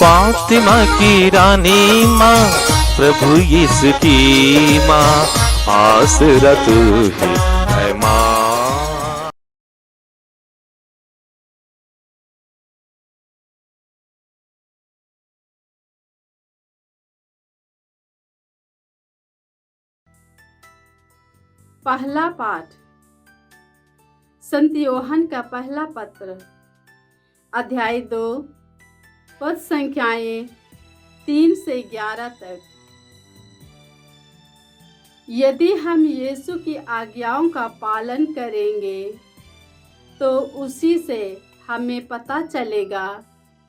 फातिमा की रानी माँ, प्रभु यीशु की माँ, आसरा तू ही है माँ। पहला पाठ संत योहन का पहला पत्र, अध्याय 2, पद संख्याएं 3 से 11 तक। यदि हम यीशु की आज्ञाओं का पालन करेंगे तो उसी से हमें पता चलेगा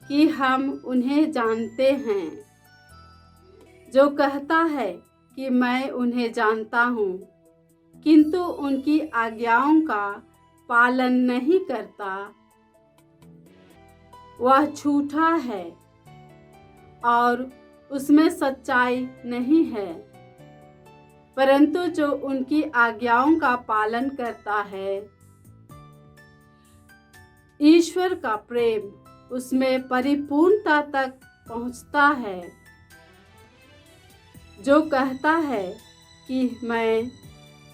कि हम उन्हें जानते हैं। जो कहता है कि मैं उन्हें जानता हूँ किंतु उनकी आज्ञाओं का पालन नहीं करता, वह झूठा है और उसमें सच्चाई नहीं है। परंतु जो उनकी आज्ञाओं का पालन करता है, ईश्वर का प्रेम उसमें परिपूर्णता तक पहुंचता है। जो कहता है कि मैं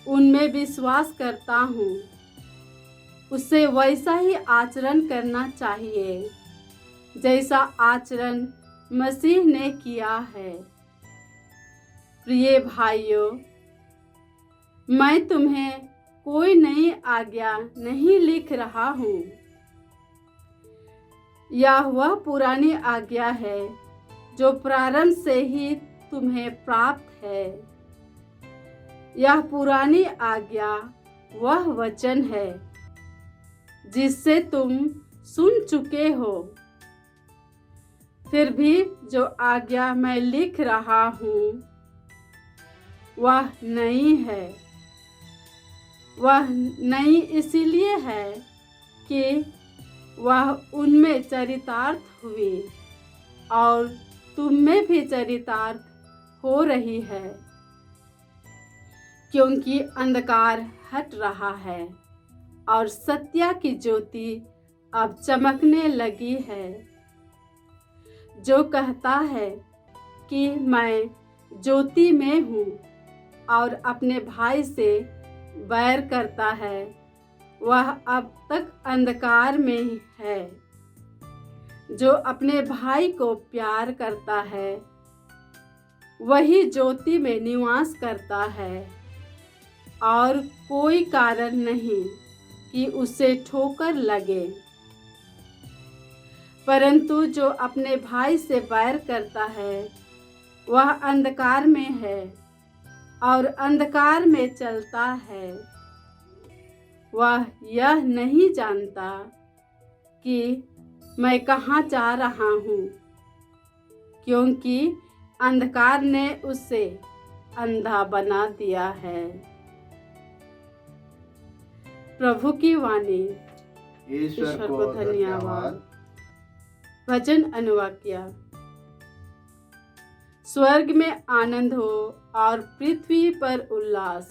उनमें विश्वास करता हूँ, उसे वैसा ही आचरण करना चाहिए जैसा आचरण मसीह ने किया है। प्रिय भाइयों, मैं तुम्हें कोई नई आज्ञा नहीं लिख रहा हूँ, यह वह पुरानी आज्ञा है जो प्रारंभ से ही तुम्हें प्राप्त है। यह पुरानी आज्ञा वह वचन है जिससे तुम सुन चुके हो। फिर भी जो आज्ञा मैं लिख रहा हूँ वह नई है। वह नई इसलिए है कि वह उनमें चरितार्थ हुई और तुम में भी चरितार्थ हो रही है, क्योंकि अंधकार हट रहा है और सत्य की ज्योति अब चमकने लगी है। जो कहता है कि मैं ज्योति में हूँ और अपने भाई से बैर करता है, वह अब तक अंधकार में ही है। जो अपने भाई को प्यार करता है, वही ज्योति में निवास करता है और कोई कारण नहीं कि उसे ठोकर लगे। परंतु जो अपने भाई से बैर करता है, वह अंधकार में है और अंधकार में चलता है। वह यह नहीं जानता कि मैं कहाँ जा रहा हूँ, क्योंकि अंधकार ने उसे अंधा बना दिया है। प्रभु की वाणी। ईश्वर को धन्यवाद। भजन अनुवाक्य। स्वर्ग में आनंद हो और पृथ्वी पर उल्लास।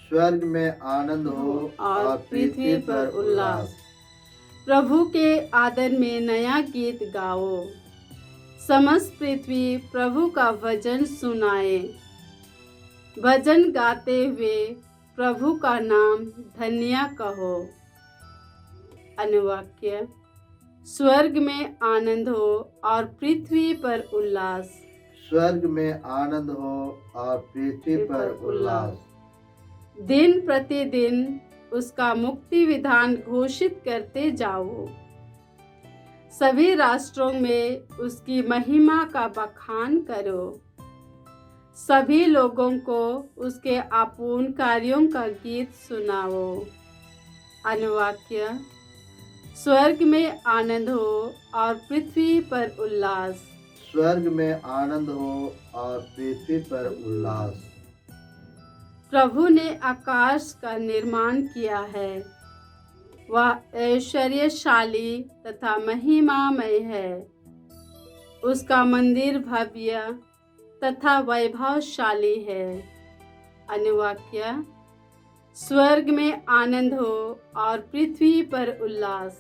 स्वर्ग में आनंद हो और पृथ्वी पर उल्लास। प्रभु के आदर में नया गीत गाओ। समस्त पृथ्वी प्रभु का भजन सुनाए। भजन गाते हुए प्रभु का नाम धन्य कहो। अनुवाक्य। स्वर्ग में आनंद हो और पृथ्वी पर उल्लास। स्वर्ग में आनंद हो और पृथ्वी पर उल्लास। दिन प्रतिदिन उसका मुक्ति विधान घोषित करते जाओ। सभी राष्ट्रों में उसकी महिमा का बखान करो। सभी लोगों को उसके अपूर्ण कार्यों का गीत सुनाओ। अनुवाक्य। स्वर्ग में आनंद हो और पृथ्वी पर उल्लास। स्वर्ग में आनंद हो और पृथ्वी पर उल्लास। प्रभु ने आकाश का निर्माण किया है। वह ऐश्वर्यशाली तथा महिमामय है। उसका मंदिर भव्य तथा वैभवशाली है। अनुवाक्य। स्वर्ग में आनंद हो और पृथ्वी पर उल्लास।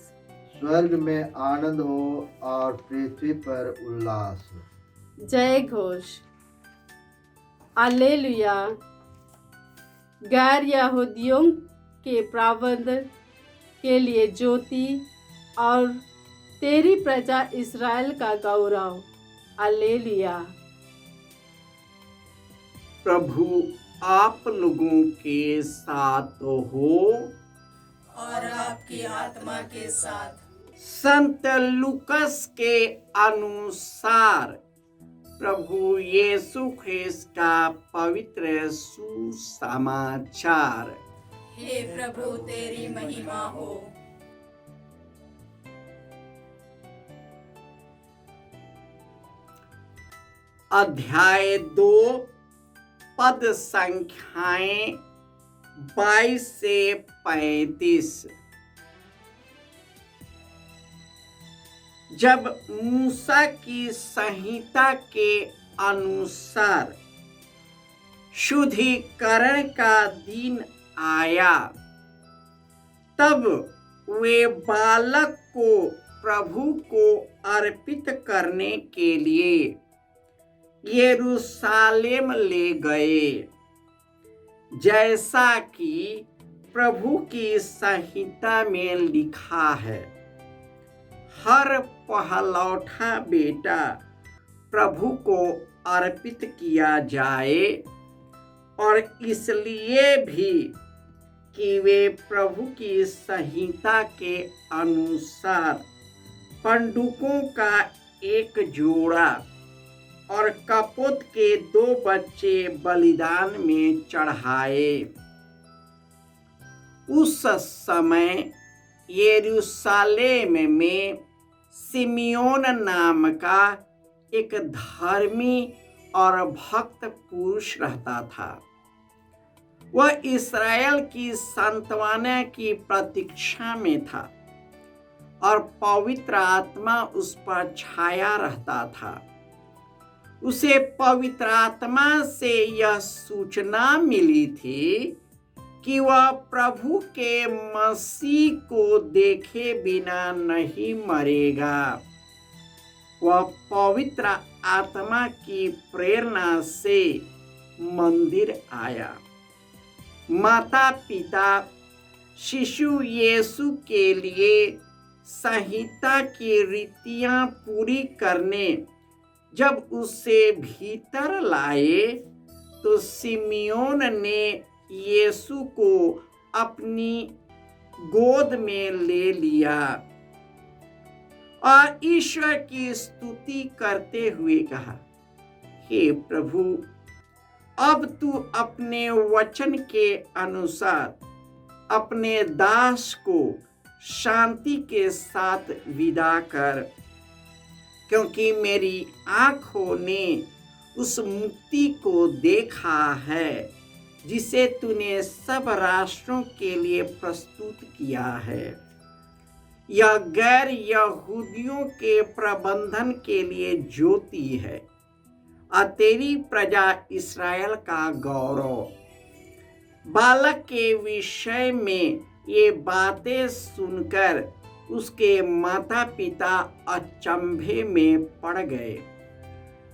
स्वर्ग में आनंद हो और पृथ्वी पर उल्लास। जय घोष। हालेलुया। गैर यहूदियों के प्राबंध के लिए ज्योति और तेरी प्रजा इस्राएल का गौरव। हालेलुया। प्रभु आप लोगों के साथ हो और आपकी आत्मा के साथ। संत लूकस के अनुसार प्रभु यीशु ख्रिस्त का पवित्र सुसमाचार। हे प्रभु तेरी महिमा हो। अध्याय 2 पद संख्याएं 22 से 35। जब मूसा की संहिता के अनुसार शुद्धिकरण का दिन आया, तब वे बालक को प्रभु को अर्पित करने के लिए यरूशलेम ले गए, जैसा कि प्रभु की संहिता में लिखा है, हर पहलौठा बेटा प्रभु को अर्पित किया जाए, और इसलिए भी कि वे प्रभु की संहिता के अनुसार पंडुकों का एक जोड़ा और कपोत के 2 बच्चे बलिदान में चढ़ाए। उस समय यरूशलेम में सिमियोन नाम का एक धर्मी और भक्त पुरुष रहता था। वह इस्राएल की सांत्वना की प्रतीक्षा में था और पवित्र आत्मा उस पर छाया रहता था। उसे पवित्र आत्मा से यह सूचना मिली थी कि वह प्रभु के मसीह को देखे बिना नहीं मरेगा। वह पवित्र आत्मा की प्रेरणा से मंदिर आया। माता पिता शिशु यीशु के लिए संहिता की रीतियां पूरी करने जब उसे भीतर लाए, तो सिमियोन ने यीशु को अपनी गोद में ले लिया और ईश्वर की स्तुति करते हुए कहा, हे प्रभु, अब तू अपने वचन के अनुसार अपने दास को शांति के साथ विदा कर, क्योंकि मेरी आंखों ने उस मुक्ति को देखा है जिसे तूने सब राष्ट्रों के लिए प्रस्तुत किया है। यह गैर यहूदियों के प्रबंधन के लिए ज्योति है और तेरी प्रजा इस्राएल का गौरव। बालक के विषय में ये बातें सुनकर उसके माता पिता अचंभे में पड़ गए।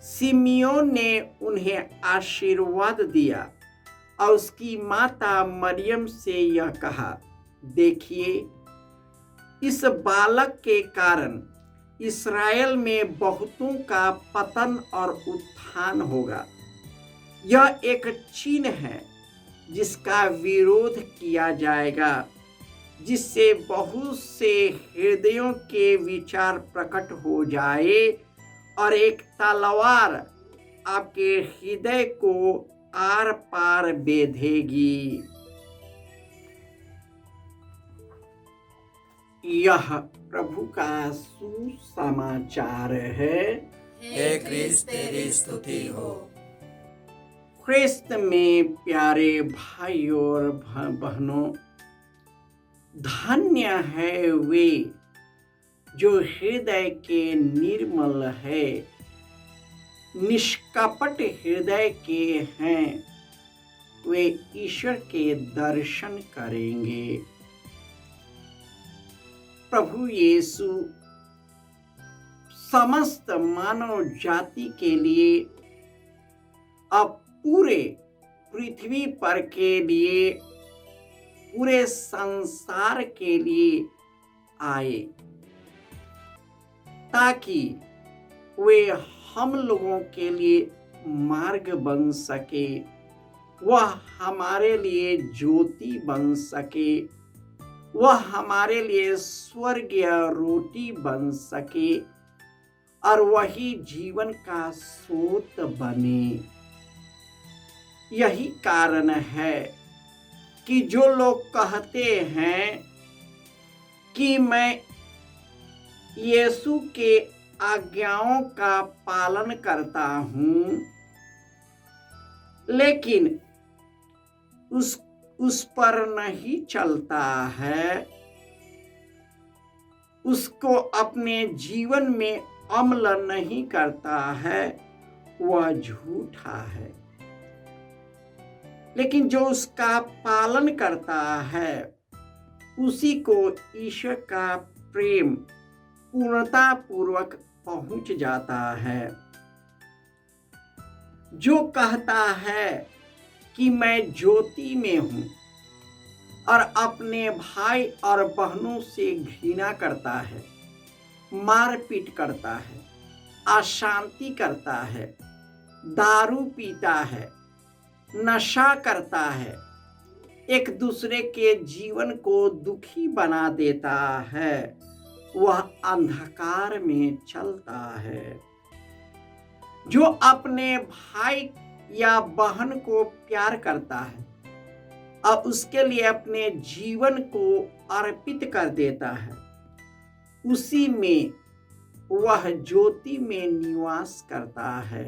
सिमियोन ने उन्हें आशीर्वाद दिया और उसकी माता मरियम से यह कहा, देखिए, इस बालक के कारण इस्राएल में बहुतों का पतन और उत्थान होगा। यह एक चिन्ह है जिसका विरोध किया जाएगा, जिससे बहुत से हृदयों के विचार प्रकट हो जाए और एक तलवार आपके हृदय को आर पार बेधेगी। यह प्रभु का सुसमाचार है। हे क्रिस्त तेरी स्तुति हो। ख्रिस्त में प्यारे भाइयों और बहनों, धन्य है वे जो हृदय के निर्मल है, निष्कपट हृदय के हैं, वे ईश्वर के दर्शन करेंगे। प्रभु यीशु समस्त मानव जाति के लिए, अब पूरे पृथ्वी पर के लिए, पूरे संसार के लिए आए, ताकि वे हम लोगों के लिए मार्ग बन सके, वह हमारे लिए ज्योति बन सके, वह हमारे लिए स्वर्गीय रोटी बन सके और वही जीवन का स्रोत बने। यही कारण है कि जो लोग कहते हैं कि मैं यीशु के आज्ञाओं का पालन करता हूं, लेकिन उस पर नहीं चलता है, उसको अपने जीवन में अमल नहीं करता है, वह झूठा है। लेकिन जो उसका पालन करता है, उसी को ईश्वर का प्रेम पूर्णता पूर्वक पहुंच जाता है। जो कहता है कि मैं ज्योति में हूं और अपने भाई और बहनों से घृणा करता है, मारपीट करता है, अशांति करता है, दारू पीता है, नशा करता है, एक दूसरे के जीवन को दुखी बना देता है, वह अंधकार में चलता है। जो अपने भाई या बहन को प्यार करता है और उसके लिए अपने जीवन को अर्पित कर देता है, उसी में वह ज्योति में निवास करता है।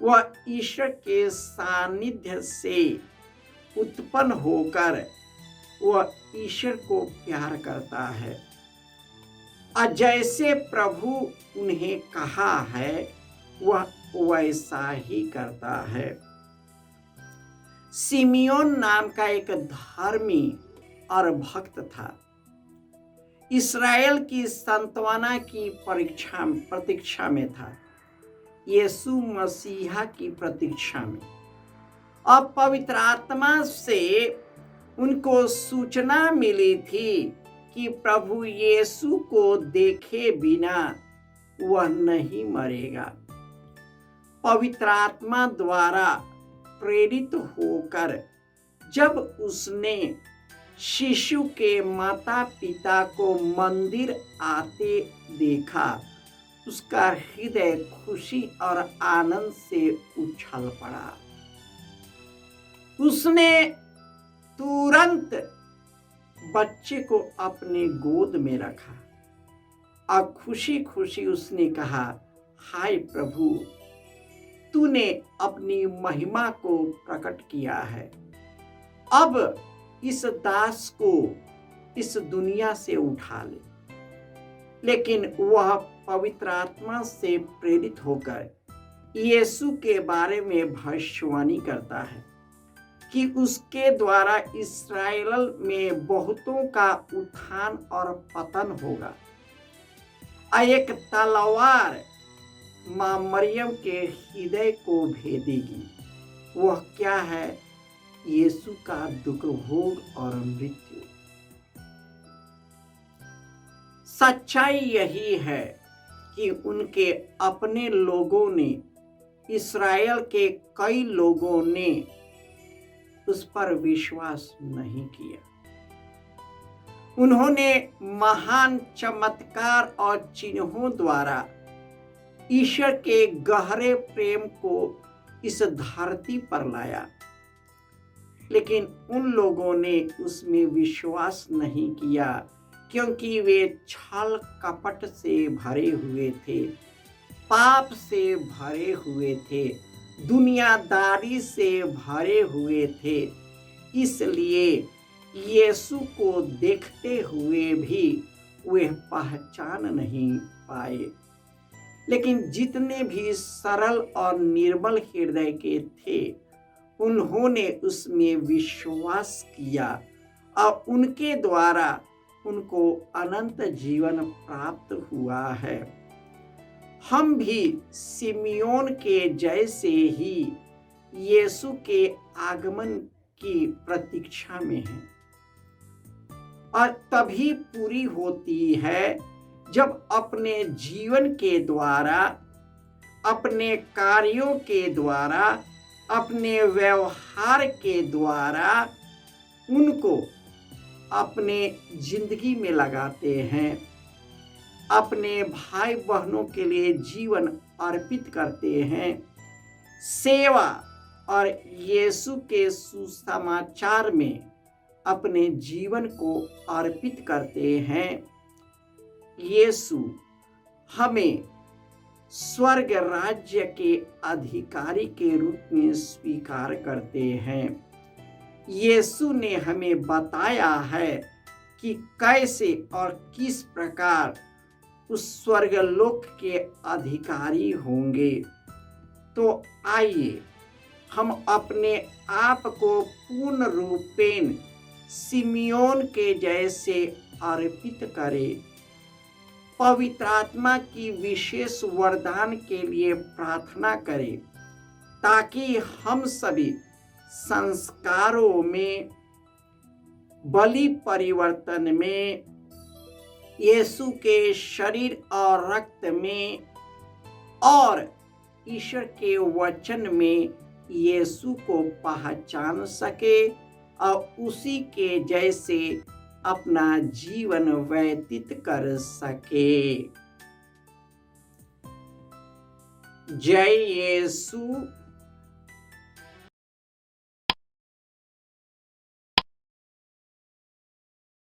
वह ईश्वर के सानिध्य से उत्पन्न होकर वह ईश्वर को प्यार करता है और जैसे प्रभु उन्हें कहा है वह वैसा ही करता है। सिमियोन नाम का एक धर्मी और भक्त था। इस्राएल की सांत्वना की प्रतीक्षा में था, यीशु मसीहा की प्रतीक्षा में। अब पवित्र आत्मा से उनको सूचना मिली थी कि प्रभु यीशु को देखे बिना वह नहीं मरेगा। पवित्र आत्मा द्वारा प्रेरित होकर जब उसने शिशु के माता पिता को मंदिर आते देखा, उसका हृदय खुशी और आनंद से उछल पड़ा। उसने तुरंत बच्चे को अपने गोद में रखा और खुशी खुशी उसने कहा, हाय प्रभु, तूने अपनी महिमा को प्रकट किया है। अब इस दास को इस दुनिया से उठा ले। लेकिन वह पवित्र आत्मा से प्रेरित होकर यीशु के बारे में भविष्यवाणी करता है कि उसके द्वारा इस्राएल में बहुतों का उत्थान और पतन होगा। एक तलवार मां मरियम के हृदय को भेदेगी। वह क्या है? यीशु का दुख भोग और मृत्यु। सच्चाई यही है कि उनके अपने लोगों ने, इस्राएल के कई लोगों ने उस पर विश्वास नहीं किया। उन्होंने महान चमत्कार और चिन्हों द्वारा ईश्वर के गहरे प्रेम को इस धरती पर लाया, लेकिन उन लोगों ने उसमें विश्वास नहीं किया क्योंकि वे छल कपट से भरे हुए थे, पाप से भरे हुए थे, दुनियादारी से भरे हुए थे। इसलिए यीशु को देखते हुए भी वे पहचान नहीं पाए। लेकिन जितने भी सरल और निर्मल हृदय के थे, उन्होंने उसमें विश्वास किया और उनके द्वारा उनको अनंत जीवन प्राप्त हुआ है। हम भी सिमियोन के जैसे ही यीशु के आगमन की प्रतीक्षा में हैं, और तभी पूरी होती है जब अपने जीवन के द्वारा, अपने कार्यों के द्वारा, अपने व्यवहार के द्वारा उनको अपने जिंदगी में लगाते हैं, अपने भाई बहनों के लिए जीवन अर्पित करते हैं, सेवा और यीशु के सुसमाचार में अपने जीवन को अर्पित करते हैं। यीशु हमें स्वर्ग राज्य के अधिकारी के रूप में स्वीकार करते हैं। यीशु ने हमें बताया है कि कैसे और किस प्रकार उस स्वर्गलोक के अधिकारी होंगे। तो आइए हम अपने आप को पूर्ण रूपेण सिमियोन के जैसे अर्पित करें। पवित्र आत्मा की विशेष वरदान के लिए प्रार्थना करें, ताकि हम सभी संस्कारों में, बलि परिवर्तन में, यीशु के शरीर और रक्त में और ईश्वर के वचन में यीशु को पहचान सके और उसी के जैसे अपना जीवन व्यतीत कर सके। जय यीशु।